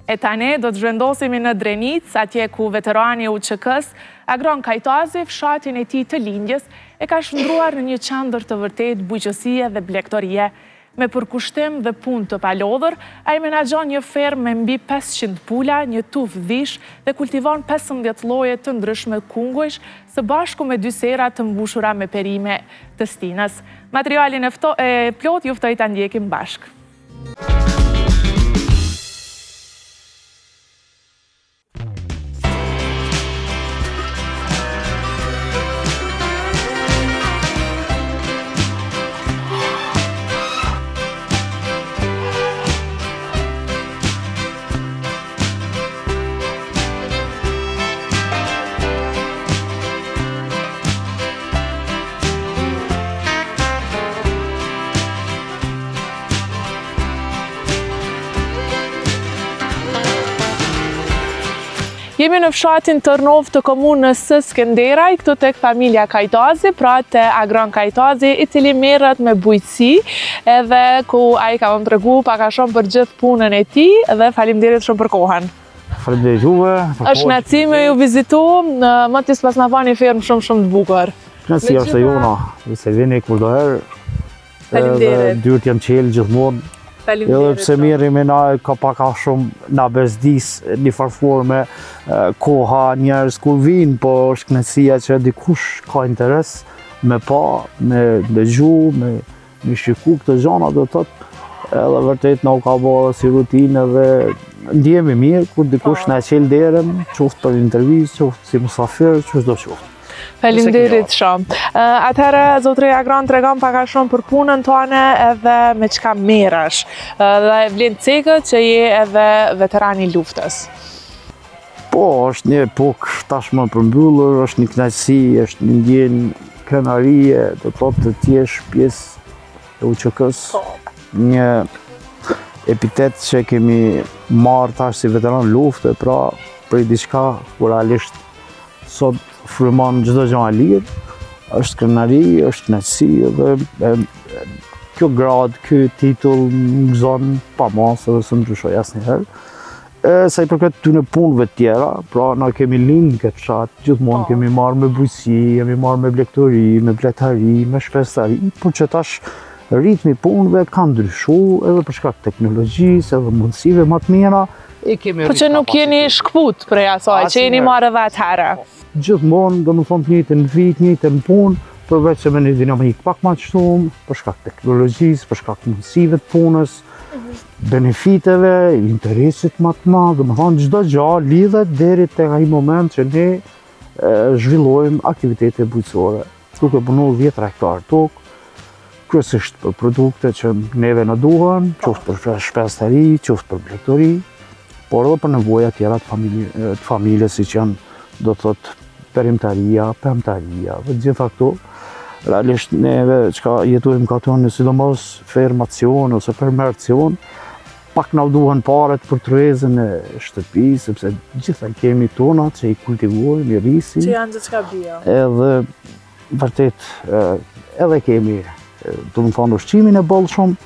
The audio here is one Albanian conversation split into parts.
E tani do të zhvendosemi në Drenic, atje ku veterani UÇK-s, Agron Kajtazi, fshatin e tij të lindjes, e ka shndruar në një qendër të vërtet bujqësie dhe blegtorie. Me përkushtim dhe punë të palodhur, ai menaxhon një fermë me mbi 500 pula, një tuf dhish dhe kultivon 15 lloje të ndryshme kungujsh, së bashku me 2 sera të mbushura me perime të stinës. Materialin e plot ju ftoj ta ndjekim bashk. Jemi në fshatin Tërnov të komunës së Skenderaj, këtu tek familja Kajtazi, pra te Agron Kajtazi, i cili merret me bujqësi, edhe ku ai ka më tregu pak a shumë për gjithë punën e tij dhe faleminderit shumë për kohën. Faleminderit juve. Është kënaqësi me ju vizitu, më tis pas na vani fermë shumë të bukur. Kënaqësia është e jona, se vini kurdoherë. Faleminderit. Dyert janë qelë gjithmonë. Edhe pse mirëmi na ka pak a shumë na bezdis një farforme koha njerëz kur vinë, po është kënaqësia që dikush ka interes me pa, me dëgju, me shiku këtë gjana, do të thotë, edhe vërtet na u ka bërë si rutinë dhe ndjehemi mirë kur dikush na qel derën, qoftë për intervistë, qoftë si mysafir, çdo qoftë. Faleminderit shumë. Atëherë, zotri Agron, tregon pak a shumë për punën tonë edhe me çka merresh. Dhe vlen cekët që je edhe veteran i luftës. Po, është një epokë tashmë përmbyllur, është një kënaqësi, është një ndjenjë krenarie, do të thotë të jesh pjesë e UÇK-s. Një epitet që kemi marrë tash si veteran lufte, pra prej diçka kur realisht sot frymon çdo gjë e lirë, është krenari, është kënaqësi dhe kjo grad, ky titull më gëzon pa mas edhe së ndryshoj asnjëherë. Sa i përket këtyre punëve tjera, pra na kemi lind këtë fshat, gjithmonë kemi marrë me bujqësi, kemi marrë me blegtori, me bletari, me shpestari, por që tash ritmi punëve ka ndryshuar edhe për shkak të teknologjisë edhe mundësive më të mira. Po që nuk jeni shkput prej asaj, që jeni marrë edhe atëherë. Gjithmonë, do më thonë të njëjtën vit, njëjtën punë, përveç se me një dinamik pak më të shumë, për shkak të teknologjisë, për shkak të mundësive të punës, benefiteve, interesit më të madh, do më thonë çdo gjë lidhet deri tek ai moment që ne zhvillojmë aktivitete bujqësore. Duke punuar 10 hektar tokë, kryesisht për produkte që neve na duhen, qoftë për shpestari, qoftë për blegtori, por edhe për nevoja tjera të familjes, siç janë, do të thotë, perimtaria, pemtaria, dhe gjitha këto. Realisht neve çka jetojmë këtu në sidomos fermacion ose fermeracion, pak na duhen paret për tryezën e shtëpisë, sepse gjitha kemi tonat që i kultivojmë, i rrisim. Që janë gjithçka bio. Edhe vërtet edhe kemi, do të thonë, ushqimin e bollshëm,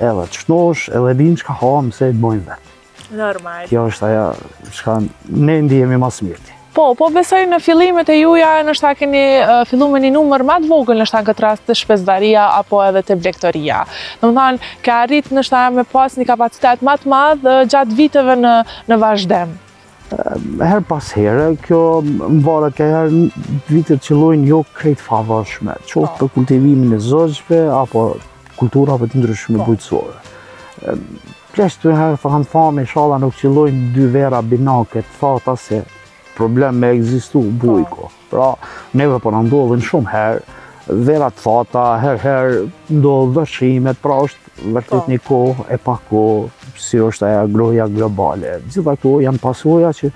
edhe të shnosh, edhe dim çka ham se e bëjmë vetë. Normal. Kjo është ajo çka ne ndihemi më së miri. Po besoj në fillimet e juaja, nështë keni fillu me një numër më të vogël, nështë në këtë rast të shpesdaria apo edhe të blegtoria. Në më thonë, ka arrit nështë me pas një kapacitet më të madh gjatë viteve në vazhdem. Her pas here, kjo më varet ka herë vitet që llojnë jo krejt favorshme, qoftë për kultivimin e zogjve apo kulturave të ndryshme bujqësore. Plesht të herë kanë famë, inshallah nuk qëllojnë 2 vera binake të thata se problem me ekzistu bujko. Pra, neve po na ndodhin shumë herë, vera të thata, herë ndodh dëshimet, pra është vërtet një kohë e pa kohë, si është ajo agroja globale. Gjitha këto janë pasoja që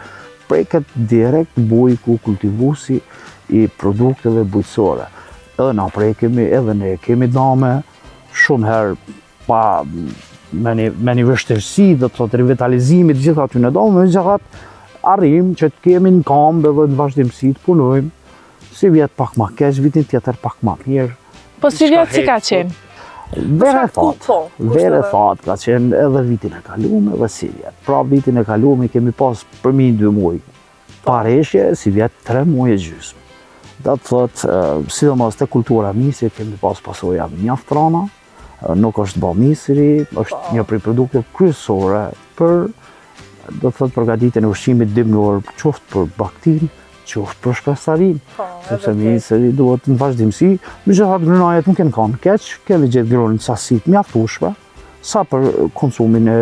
preket direkt bujku, kultivuesi i produkteve bujqësore. Edhe na prekemi, edhe ne kemi dame, shumë herë pa me një vështirësi, do të thotë revitalizimit gjitha aty në dome, gjatë arrim që të kemi në kamb edhe në vazhdimsi të punojmë, si vjet pak më keq, vitin tjetër pak më mirë. Po si vjet si ka qenë? Vere thatë, ka qenë edhe vitin e kalume dhe si vjetë. Pra vitin e kalume kemi pas përmi 2 muaj pareshje, si vjetë 3 muaj e gjysmë. Da të thotë, sidomos te kultura misri kemi pas pasoja mjaft rana, nuk është bë misri, është një prej produkte kryesore për, do të thotë, përgatitjen e ushqimit dimnor, qoftë për baktin, qoftë për shpestarin, sepse misri duhet në vazhdimsi, megjithatë grënajet nuk kanë keq, kemi gjetë grënë sasitë mjaftueshme, sa për konsumin e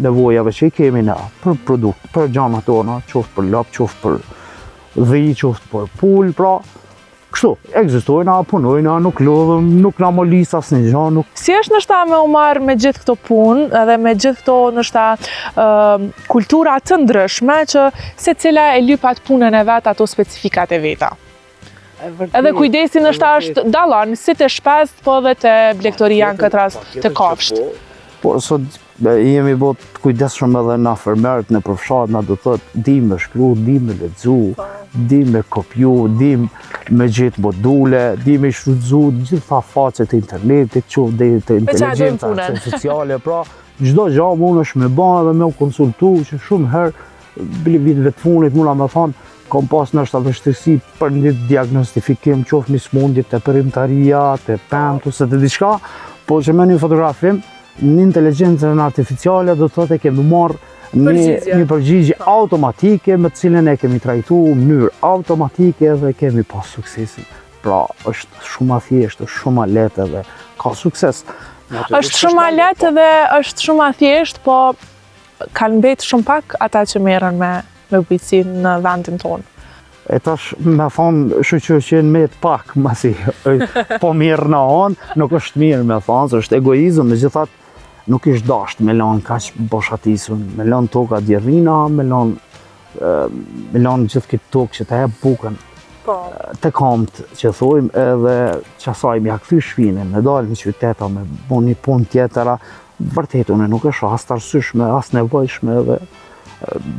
nevojave që i kemi na, për produkt, për gjanat tona, qoftë për lop, qoftë për dhi, qoftë për pul, pra kështu, ekzistojna, punojna, nuk lodhëm, nuk na molis asnjë gjë, nuk. Si është nështa me u marrë me gjithë këto punë edhe me gjithë këto nështa kultura të ndryshme që secila e lyp atë punën e vet, ato specifikat e veta. Edhe kujdesi nështa është dallon si të shpest, po edhe të blegtoria në këtë rast të kafsht. Po sot jemi bot kujdesshëm edhe na fermerët në përfshat, na do thotë di me shkru, di me lexu, di me kopju, di me gjetë module, di me shfrytzu gjitha faqet e internetit, qoftë deri te inteligjenca artificiale, pra çdo gjë mundesh me bën edhe me u konsultu, që shumë herë viteve të fundit mund na thonë kam pas nështë vështirësi për një diagnostifikim, qoftë një smundje të perimtaria, të pemt ose të diçka, po që me një fotografim në inteligjencën artificiale do të thotë kemi marrë një përgjigje automatike me të cilën e kemi trajtuar në mënyrë automatike dhe kemi pas suksesin. Pra është shumë thjeshtë, është shumë lehtë dhe ka sukses. Është shumë lehtë dhe është shumë thjeshtë, po kanë mbetë shumë pak ata që merren me bujqësinë në vendin tonë. E tash me thonë shoqërinë me të pak, masi po mirë në anë, nuk është mirë me thonë, është egoizëm, megjithatë nuk ishtë dashtë me lanë kaq boshatisën, me lanë toka djerrina, me lanë gjithë këtë tokë që të jep bukën të kamët që thojmë, edhe qasaj me ja kthy shpinën, me dalë në qyteta, me bo një punë tjetëra, vërtet unë nuk është as të arsyeshme, as nevojshme, dhe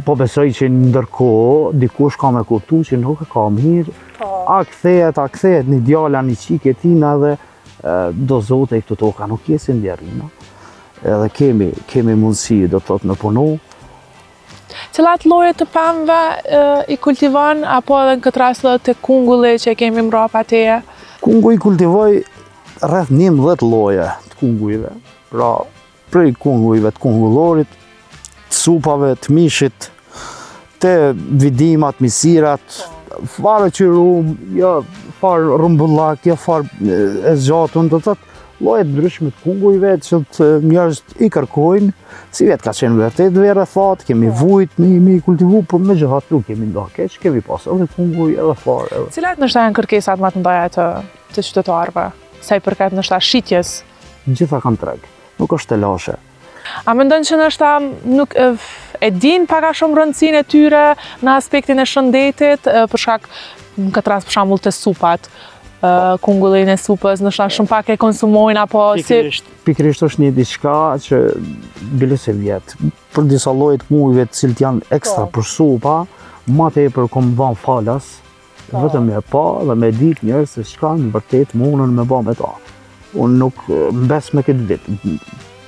po besoj që ndërkohë dikush ka me kuptu që nuk e ka mirë, a kthehet një djala një qike tina dhe do zote i këtu toka nuk jesin djerrina. Edhe kemi mundësi do të thotë në punu. Cilat lloje të pemëve i kultivon, apo edhe në këtë rast të kungulli që kemi mbrapa teje? Kungull i kultivoj rreth 11 lloje të kungujve. Pra, prej kungujve të kungullorit, të supave, të mishit, të vidimat, misirat, fare qirum, jo fare rumbullak, jo fare e zgjatun, do të thotë lloje të ndryshme të kungujve që njerëzit i kërkojnë, si vetë ka qenë vërtet vere thatë, kemi vujt, me i kultivu, por megjithatë nuk kemi nda keq, kemi pas edhe kunguj, edhe farë. Cilat nështë janë kërkesat më të mëdha të qytetarëve, sa i përket nështë shitjes? Gjitha kanë treg, nuk është të lashe. A mendon që nështë nuk e din paka shumë rëndësinë e tyre në aspektin e shëndetit, për shkak në këtë rast për shembull të supat? Kungullin e supës, nështë shumë pak e konsumojnë, apo si... Pikërisht është një diçka që bile se vjetë. Për disa lloje të kungujve të cilët janë ekstra për supa, ma tepër kom dhanë falas, vetëm me pa dhe me ditë njerëz se çka në vërtet mundën me bë me ta. Unë nuk mbes me këtë ditë.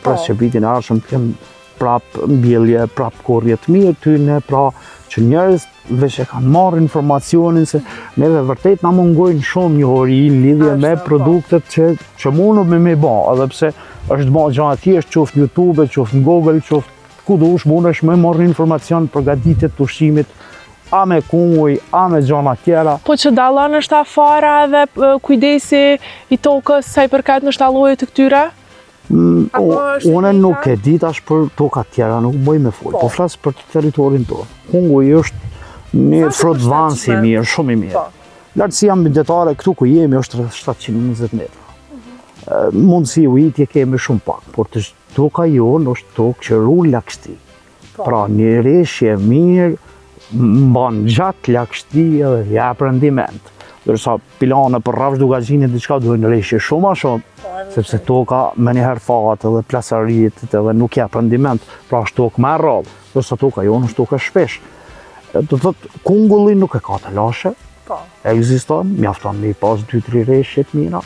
Pra që vitin e ardhshëm të kem prap mbjellje, prap korrje të mirë tyne, pra që njerëz veç e kanë marrë informacionin se neve vërtet na mungojnë shumë njohuri në lidhje me produktet që mundëm me ba, edhe pse është ba gjëra thjesht, qoftë në YouTube, qoftë në Google, qoftë ku dush mundesh me marrë informacion për gatitjet të ushqimit, a me kunguj, a me gjëra tjera. Po që dallon është afara dhe kujdesi i tokës sa i përket nështë llojeve të këtyre? Unë nuk e di tash për tokat tjera, nuk bëj me fol, po flas për territorin tonë. Kunguj është një frutdhanë si mirë, shumë i mirë. Lartësia mbydetare këtu ku jemi është rreth 720 metra. Mundësi ujitje kemi shumë pak, por toka jonë është tokë që ruan lagështi. Pra një reshje mirë mban gjatë lagështi edhe jep rendiment. Dërsa pilane për rrafsh dugaxhinit diçka duhen reshje shumë a shumë, sepse toka me njëherë fahet edhe plasaritet edhe nuk jep rendiment, pra është tokë më e rrallë, dërsa toka jonë është tokë shpesh. Do thotë kungulli nuk e ka të lashe, ekziston, mjafton me i pas 2-3 reshje të mira,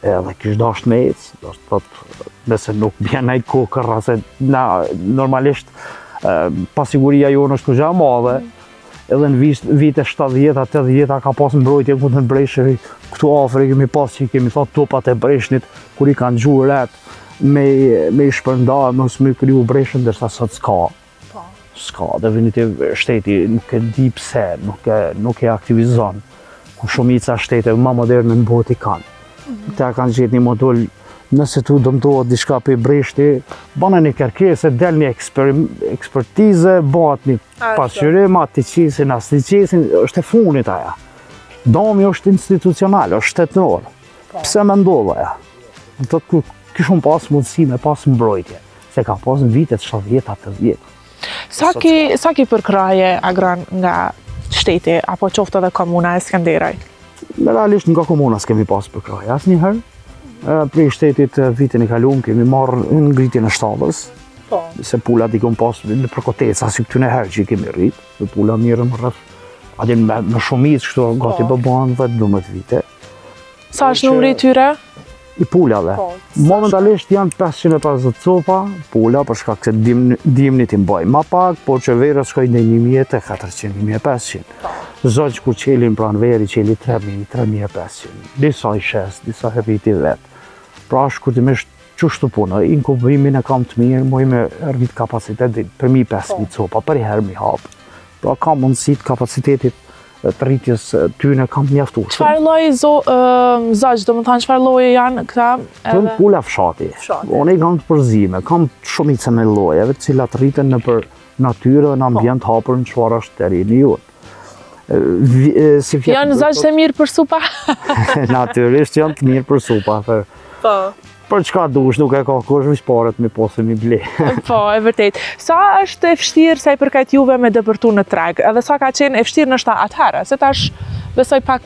edhe kish dasht me ecë, do të thotë, nëse nuk bjen ai kokër, se na normalisht pasiguria jonë është kogja madhe, edhe në vite 70-80 ka pas mbrojtje ku të Breshëri, këtu afër kemi pas që kemi thot topat e Breshnit, kur i kanë gjuhë ret me i shpërnda, mos me kriju Breshën, ndërsa sot s'ka. S'ka, definitiv shteti nuk e di pse, nuk e aktivizon, ku shumica shtete më moderne në botë i kanë. Ta kanë gjetë një modull, nëse tu dëmtohet diçka për Breshti, bana një kërkesë, del një ekspertize, bëhat një pasqyrim, atë të qesin, as të qesin, është e funit aja. Dami është institucional, është shtetëror. Pse me ndodh aja? Në të të kishun pas mundësi me pas mbrojtje, se ka pas në vitet 70-80. Sa ki përkraje agron nga shteti, apo qoftë edhe komuna e Skanderaj? Realisht nga komuna s'kemi pas përkraje asnjëherë. Prej shtetit vitin e kaluar kemi marrë ngritjen e shtallës. Se pulat i kom pas në përkoteca, si këtyne herë që i kemi rrit, dhe pula mirë më rrëth, adin me shumicë kështu, gati bëban 10-12 vite. Sa është numri tyre? I pulave. Momentalisht janë 550 copa, pula, për shkak se dimnit i mbaj ma pak, por që verës shkoj në 1.400-1.500. Zogjë ku qelin pranë veri, qeli 3.000-3.500. Disa i shes, disa heriti vetë. Pra shkurtimisht qështu punë, inkubimin e kam të mirë, muj me rrit kapacitet për 1.500 copa, për i herë mi hapë. Pra kam mundësit kapacitetit të rritjes tyne kam mjaftueshëm. Çfarë lloj zogjë, do më thanë çfarë lloje janë këta? Kënë pula fshati. Unë i kam të përzime, kam shumice me llojeve, të cilat rriten në për natyrë dhe në ambient hapur në çfarë është terreni jonë. Janë zogjë të mirë për supa? Natyrisht janë të mirë për supa. Për çka dush, nuk e ka kush vish paret me posë mi ble. Po, e vërtet. Sa është e vështirë sa i përket juve me dëpërtu në treg? Edhe sa ka qenë e vështirë nështë atëherë? Se tash besoj pak...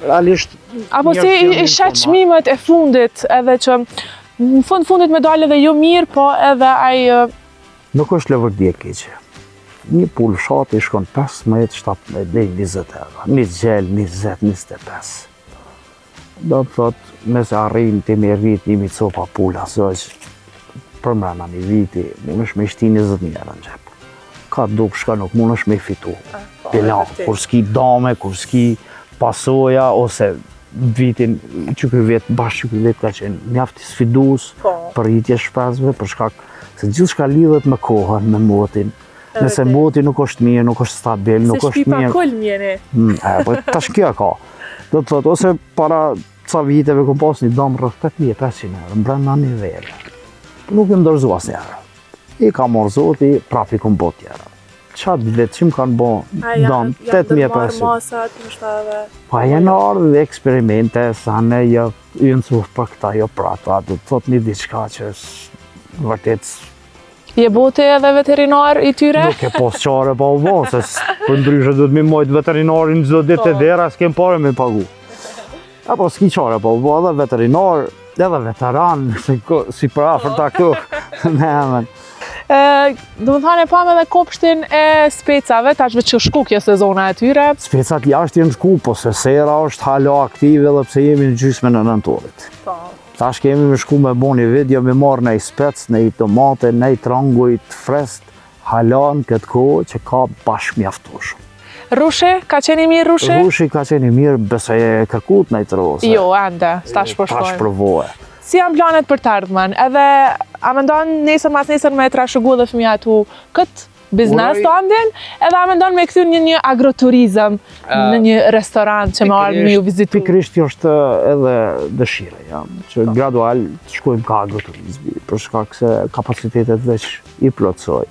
Realisht... Apo si i shet çmimet e fundit, edhe që në fundit me dalë edhe jo mirë, po edhe ai... Nuk është lëvërdje keqe. Një pulë shati shkon 15-17 dhe 20 euro. Një gjel, 20-25. Do të thotë, nëse arrin të me rrit 1.000 copa pula, për mrena një viti, mund është me shti 20.000 euro në gjep. Ka duk shka nuk mund është me fitu. Pilan, kur s'ki dame, kur s'ki pasoja, ose vitin që këj vetë, bashkë që këj vetë ka qenë mjaft i sfidus për rritje shpesve, për shkak se gjithë shka lidhet me kohën, me motin. Nëse moti nuk është mirë, nuk është stabil, nuk është mirë. Se shpi pa kull mjene. Po tash kjo ka. Do të thotë, ose para ca viteve kom pas një dam rrëth 8.500 euro, brenda një vele. Nuk e më dërzu asë njerë. I ka marrë zoti, prapi kom bot tjera. Qatë vetë që më kanë bo dam 8.500. Pa janë ardhë dhe eksperimente, sa ne jënë cufë për këta, jo prata. Do të thotë një diçka që është vërtet... Je bote edhe veterinar i tyre? Nuk e pos qare pa u bo, se për ndryshe du të mi mojtë veterinarin çdo ditë e dera, s'kem pare me pagu. Apo s'ki qare pa u bo, edhe veterinar, edhe veteran, si për afër ta këtu, me emen. Do më thane pam edhe kopshtin e specave, tash veç që shku kjo sezona e tyre. Specat jashtë jenë shku, po se sera është hala aktive edhe pse jemi në gjysme në nëntorit. Tash kemi me shku me bo një video, me marrë në i spec, në i tomate, në i tranguj të frest, halan këtë kohë që ka bashkë mjaftueshëm. Rushi, ka qeni mirë Rushi? Rushi ka qeni mirë, besoj e kërkut në i të rose. Jo, ende, stash përshkojnë. Tash përvoje. Si janë planet për të ardhmen? Edhe, a mendon nesër mas nesër me trashëgu dhe fëmija tu këtë biznes të andin, edhe a mendon me këthy një agroturizëm në një restorant që me ardhë me ju vizitu? Pikrisht është edhe dëshire, që gradual të shkojmë ka agroturizmi, për shkak se kapacitetet veç i plotësoj.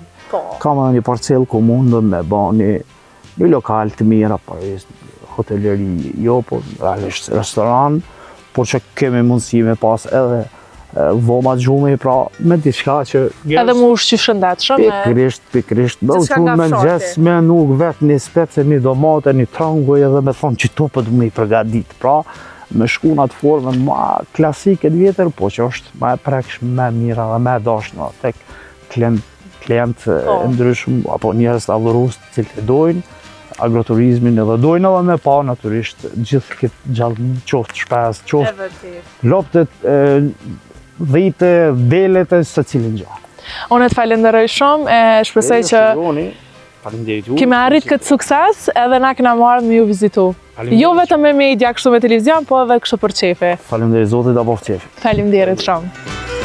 Kam edhe një parcel ku mundëm me ba një lokal të mirë, apo hoteleri jo, po realisht restoran, por që kemi mundësi me pas edhe voma gjumi, pra me diçka që... Edhe mu ushqy shëndetshëm? Pikrisht. Do të me gjes me nuk vetë një spece, një domate, një tranguj, edhe me thonë që tu për du me i përgadit. Pra, me shku në atë formën ma klasike të vjetër, po që është ma e prekshme, ma e mira dhe ma e dashna. Tek klient ndryshmë, apo njerës të adhurus të cilë të dojnë, agroturizmin edhe dojnë edhe me pa natyrisht gjithë këtë gjallëni, qoftë shpes, qoftë loptet, dhite, belet e se cilin gjallë. Unë të falenderoj shumë, e shpresoj që kemi arrit këtë sukses edhe na kena marrë me ju vizitu. Jo vetëm me media kështu me televizion, po edhe kështu për qefi. Faleminderit Zotit apo qefi. Faleminderit shumë.